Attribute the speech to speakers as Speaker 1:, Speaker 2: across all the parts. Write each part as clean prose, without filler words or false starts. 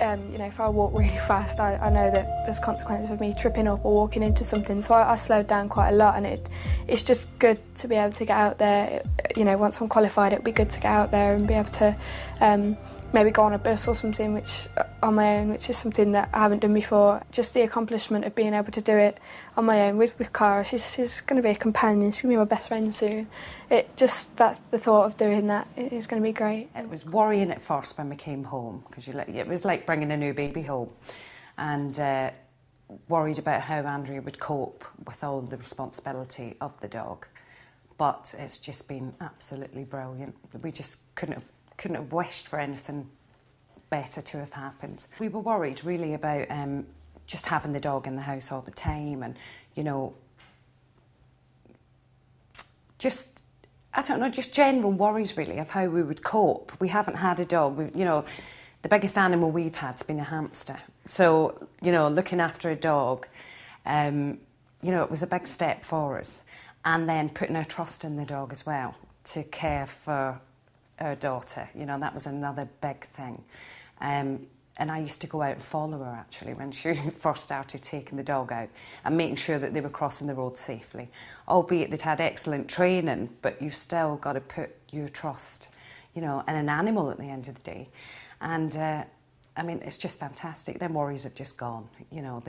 Speaker 1: You know, if I walk really fast, I know that there's consequences of me tripping up or walking into something, so I slowed down quite a lot, and it's just good to be able to get out there. You know, once I'm qualified, it'd be good to get out there and be able to maybe go on a bus or something on my own, which is something that I haven't done before. Just the accomplishment of being able to do it on my own with Cara. She's going to be a companion, she's going to be my best friend soon. The thought of doing that is going to be great.
Speaker 2: It was worrying at first when we came home, because it was like bringing a new baby home, and worried about how Andrea would cope with all the responsibility of the dog. But it's just been absolutely brilliant. We just couldn't have wished for anything better to have happened. We were worried really about just having the dog in the house all the time, and, you know, just, I don't know, just general worries really of how we would cope. We haven't had a dog. You know, the biggest animal we've had's been a hamster. So, you know, looking after a dog, you know, it was a big step for us. And then putting our trust in the dog as well to care for our daughter. You know, that was another big thing. And I used to go out and follow her, actually, when she first started taking the dog out, and making sure that they were crossing the road safely. Albeit they'd had excellent training, but you've still got to put your trust, you know, in an animal at the end of the day. And, I mean, it's just fantastic. Them worries have just gone, you know.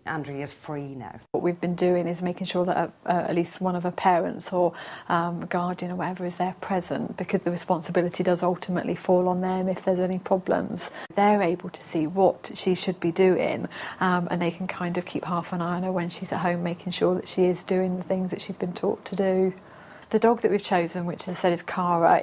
Speaker 2: Andrea is free now.
Speaker 3: What we've been doing is making sure that at least one of her parents or a guardian or whatever is there present, because the responsibility does ultimately fall on them if there's any problems. They're able to see what she should be doing, and they can kind of keep half an eye on her when she's at home, making sure that she is doing the things that she's been taught to do. The dog that we've chosen, which as I said is Cara,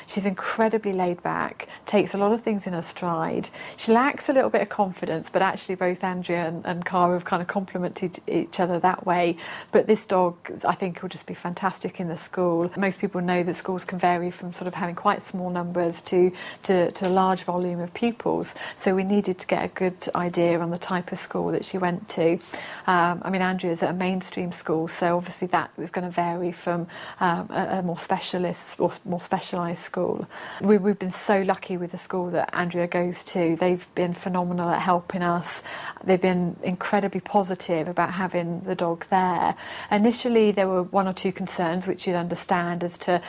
Speaker 3: she's incredibly laid back, takes a lot of things in her stride. She lacks a little bit of confidence, but actually both Andrea and Cara have kind of complemented each other that way. But this dog, I think, will just be fantastic in the school. Most people know that schools can vary from sort of having quite small numbers to a large volume of pupils. So we needed to get a good idea on the type of school that she went to. I mean, Andrea's at a mainstream school, so obviously that is going to vary from a more specialist or more specialised school. We've been so lucky with the school that Andrea goes to. They've been phenomenal at helping us. They've been incredibly positive about having the dog there. Initially there were one or two concerns which you'd understand, as to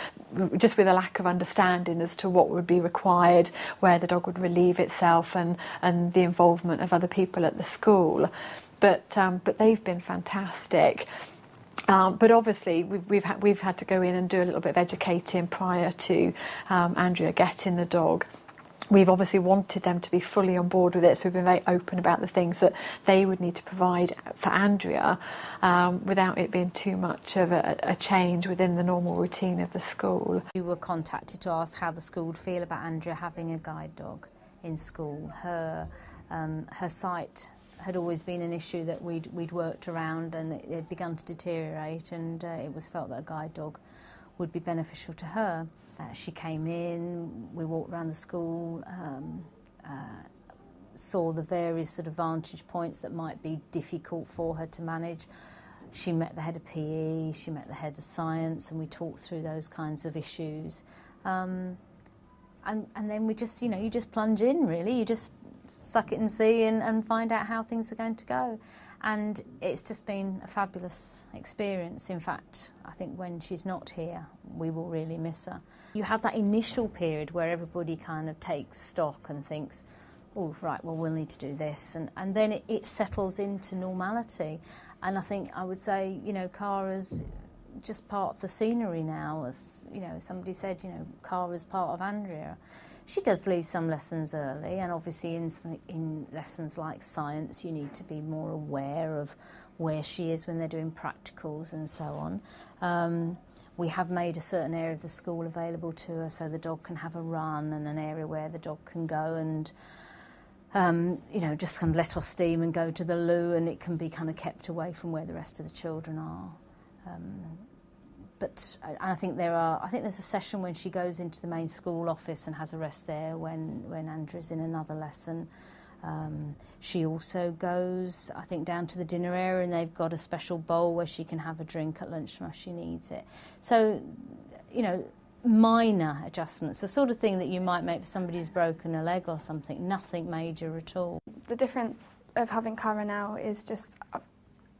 Speaker 3: just with a lack of understanding as to what would be required, where the dog would relieve itself, and the involvement of other people at the school. But they've been fantastic. But obviously we've had to go in and do a little bit of educating prior to Andrea getting the dog. We've obviously wanted them to be fully on board with it, so we've been very open about the things that they would need to provide for Andrea, without it being too much of a change within the normal routine of the school.
Speaker 4: We were contacted to ask how the school would feel about Andrea having a guide dog in school. Her sight had always been an issue that we'd worked around, and it had begun to deteriorate, and it was felt that a guide dog would be beneficial to her. She came in, we walked around the school, saw the various sort of vantage points that might be difficult for her to manage. She met the head of PE, she met the head of science, and we talked through those kinds of issues. And then we just, you know, you just plunge in, really. You just suck it and see and find out how things are going to go. And it's just been a fabulous experience. In fact, I think when she's not here, we will really miss her. You have that initial period where everybody kind of takes stock and thinks, oh, right, well, we'll need to do this. And then it settles into normality. And I think I would say, you know, Cara's just part of the scenery now. As, you know, somebody said, you know, Cara's part of Andrea. She does leave some lessons early, and obviously in lessons like science you need to be more aware of where she is when they're doing practicals and so on. We have made a certain area of the school available to her so the dog can have a run, and an area where the dog can go and you know, just kind of let off steam and go to the loo, and it can be kind of kept away from where the rest of the children are. But I think there's a session when she goes into the main school office and has a rest there when Andrea's in another lesson. She also goes, I think, down to the dinner area, and they've got a special bowl where she can have a drink at lunchtime if she needs it. So, you know, minor adjustments, the sort of thing that you might make for somebody who's broken a leg or something, nothing major at all.
Speaker 1: The difference of having Cara now is just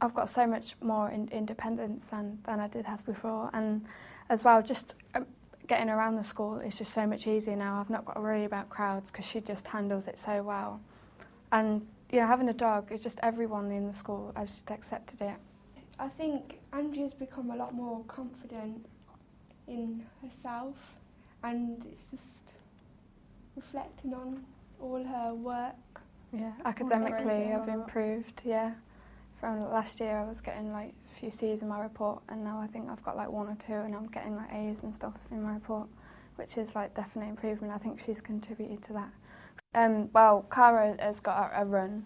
Speaker 1: I've got so much more independence than I did have before, and as well just getting around the school is just so much easier now. I've not got to worry about crowds because she just handles it so well. And you know, having a dog is just everyone in the school has just accepted it.
Speaker 5: I think Andrea's become a lot more confident in herself, and it's just reflecting on all her work.
Speaker 1: Yeah, academically I've improved, yeah. From last year I was getting like a few C's in my report, and now I think I've got like 1 or 2 and I'm getting like A's and stuff in my report, which is like definitely improvement. I think she's contributed to that. Well, Cara has got a run.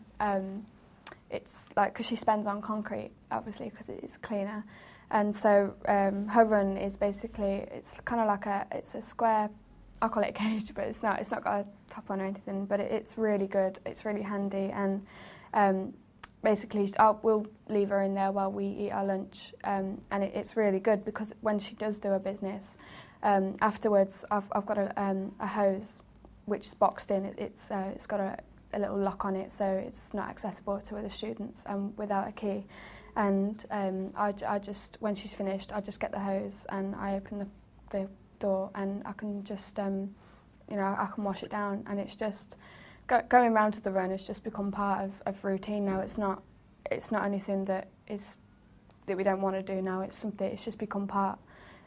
Speaker 1: It's like, because she spends on concrete, obviously, because it's cleaner. And so her run is basically, it's kind of like it's a square, I call it a cage, but it's not got a top on or anything, but it's really good, it's really handy, and basically we'll leave her in there while we eat our lunch, and it's really good because when she does do her business, afterwards I've got a hose which is boxed in. It's got a little lock on it, so it's not accessible to other students without a key. And I just, when she's finished, I just get the hose and I open the door, and I can just, you know, I can wash it down. And it's just going round to the run has just become part of routine now. It's not anything that we don't want to do now. It's something. It's just become part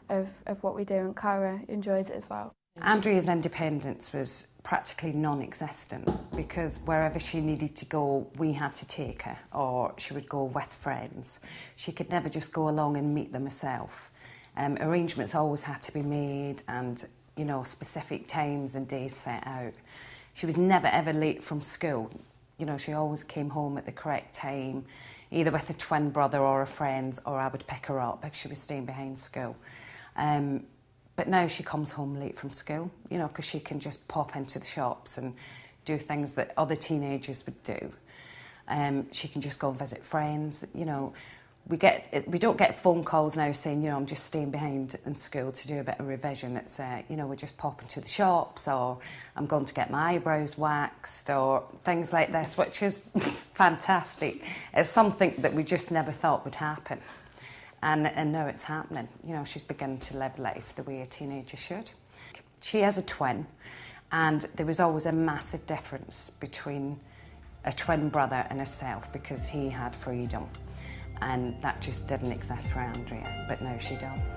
Speaker 1: of what we do, and Cara enjoys it as well.
Speaker 2: Andrea's independence was practically non-existent because wherever she needed to go, we had to take her, or she would go with friends. She could never just go along and meet them herself. Arrangements always had to be made, and you know, specific times and days set out. She was never ever late from school. You know, she always came home at the correct time, either with a twin brother or a friend, or I would pick her up if she was staying behind school. But now she comes home late from school, you know, because she can just pop into the shops and do things that other teenagers would do. She can just go and visit friends, you know. We don't get phone calls now saying, you know, I'm just staying behind in school to do a bit of revision. It's, you know, we're just popping to the shops, or I'm going to get my eyebrows waxed, or things like this, which is fantastic. It's something that we just never thought would happen. And now it's happening. You know, she's beginning to live life the way a teenager should. She has a twin, and there was always a massive difference between a twin brother and herself because he had freedom. And that just didn't exist for Andrea, but now she does.